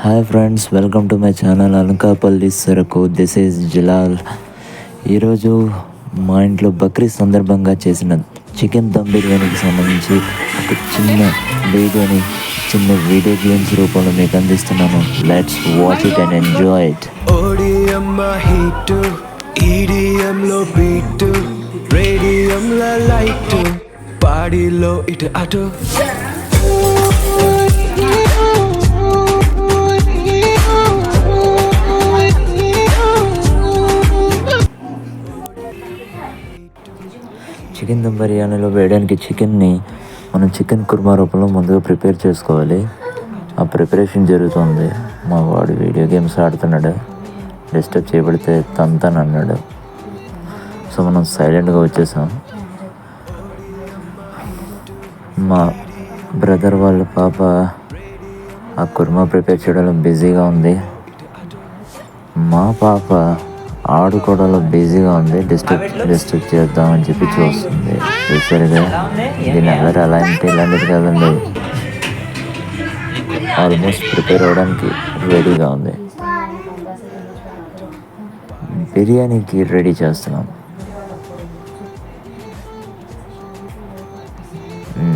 Hi friends, welcome to my channel Anakapalli సరకు. This is Jilal. ఈరోజు మా ఇంట్లో బక్రీద్ సందర్భంగా చేసిన చికెన్ దమ్ బిర్యానీకి సంబంధించి ఒక చిన్న వీడియో గేమ్స్ రూపంలో మీకు అందిస్తున్నాను. Let's watch it and enjoy it. ఈడిఎంలో బీట్, రేడియంలో లైట్, పాడిలో ఇటు అటు. చికెన్ దమ్ బిర్యానీలో వేయడానికి చికెన్ని మనం చికెన్ కుర్మా రూపంలో ముందుగా ప్రిపేర్ చేసుకోవాలి. ఆ ప్రిపరేషన్ జరుగుతుంది. మా వాడు వీడియో గేమ్స్ ఆడుతున్నాడు. డిస్టర్బ్ చేయబడితే తంతాను అన్నాడు. సో మనం సైలెంట్గా వచ్చేసాం. మా బ్రదర్ వాళ్ళ పాప ఆ కుర్మా ప్రిపేర్ చేయడంలో బిజీగా ఉంది. మా పాప ఆడుకోవడంలో బిజీగా ఉంది. డిస్టర్బ్ చేద్దామని చెప్పి చూస్తుంది. చూసారుగా, దీని అల్లరి ఇలాంటిది కాదండి. ఆల్మోస్ట్ ప్రిపేర్ అవ్వడానికి రెడీగా ఉంది. బిర్యానీకి రెడీ చేస్తున్నాం.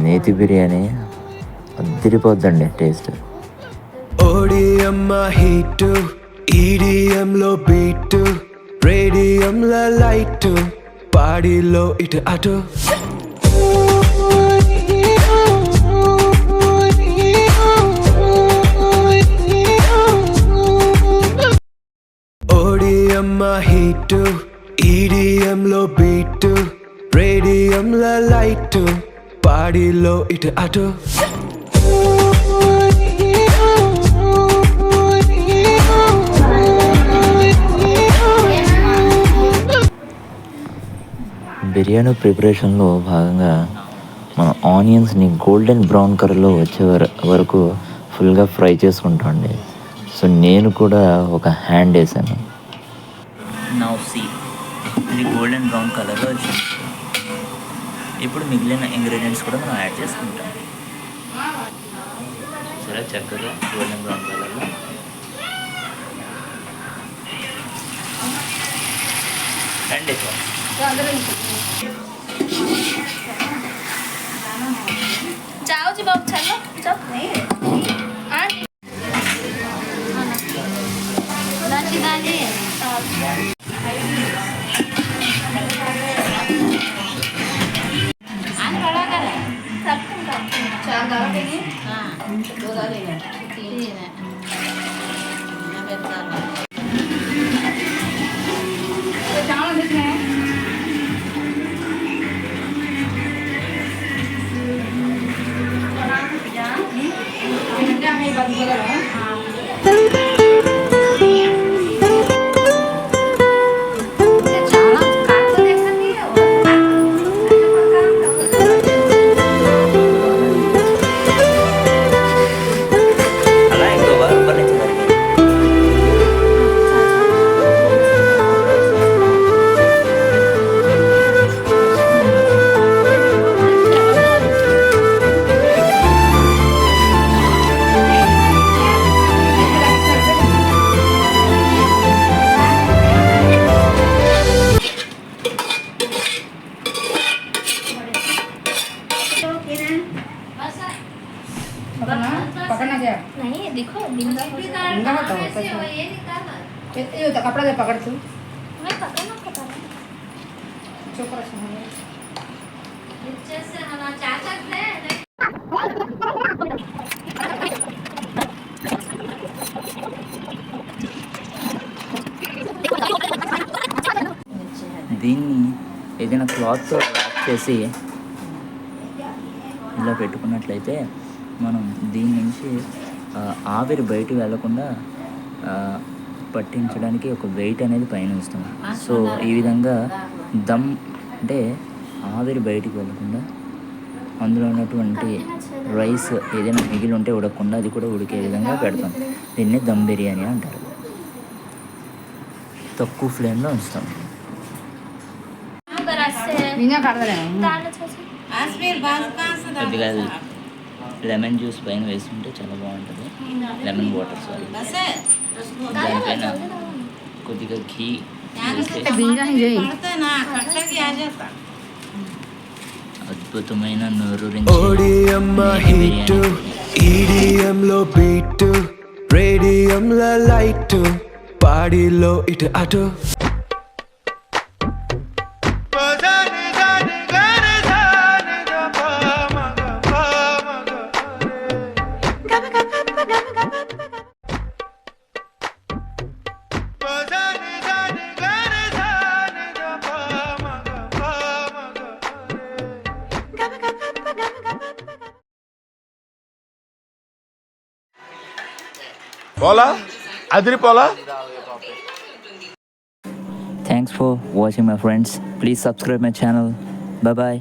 నేతి బిర్యానీ అదిరిపోద్దండి టేస్ట్. ఈడిఎంలో బీట్, రేడియంలో లైట్, పాడిలో ఇటు అటు. ఓడియమ్మ హీట్, ఈడిఎంలో బీట్, రేడియంలో లైట్, పాడిలో ఇటు అటు. బిర్యానీ ప్రిపరేషన్లో భాగంగా మన ఆనియన్స్ని గోల్డెన్ బ్రౌన్ కలర్లో వచ్చే వరకు ఫుల్గా ఫ్రై చేసుకుంటామండి. సో నేను కూడా ఒక హ్యాండ్ వేసాను. ఇది గోల్డెన్ బ్రౌన్ కలర్లో వచ్చింది. ఇప్పుడు మిగిలిన ఇంగ్రీడియంట్స్ కూడా మనం యాడ్ చేసుకుంటాం. సరే, చక్కగా గోల్డెన్ బ్రౌన్ కలర్లో అండ్ जाओ जी बाबू, चलो जाओ नहीं दादी दादी आने बड़ा कर सब चार दाल देंगे। हाँ, दो दाल लेंगे, तीन है ना बेटा तो चावल कितने हैं? पकड़ना क्या? नहीं देखो बिंगा होता है ये तो कपड़ा दे पकड़ तू. मैं पकड़ना पता नहीं चुप रह सुन नीचे से हम चाचा से దీన్ని ఏదైనా క్లాత్తో ర్యాప్ చేసి ఇలా పెట్టుకున్నట్లయితే మనం దీని నుంచి ఆవిరి బయటకు వెళ్లకుండా పట్టించడానికి ఒక వెయిట్ అనేది పైన ఇస్తాం. సో ఈ విధంగా దమ్ అంటే ఆవిరి బయటికి వెళ్ళకుండా అందులో ఉన్నటువంటి రైస్ ఏదైనా మిగిలి ఉంటే ఉడకకుండా అది కూడా ఉడికే విధంగా పెడతాం. దీన్ని దమ్ బిర్యానీ అంటారు. తక్కువ ఫ్లేమ్లో ఉంచుతాం. बिना काट दे కొద్దిగా లెమన్ జ్యూస్ పైన వేసుకుంటే చాలా బాగుంటుంది. Lemon water sorry. దానిపైన కొద్దిగా ఘీ వేస్తే బిర్యానీ చేయి. అద్భుతమైన నోరూరించి ఓడియమ్మ హీట్ ఈడియంలో బీట్ రేడియంలో లైట్ పాడిలో ఇటు అటు పోలా అదిరిపోలా. Thanks for watching my friends. Please subscribe my channel. Bye bye.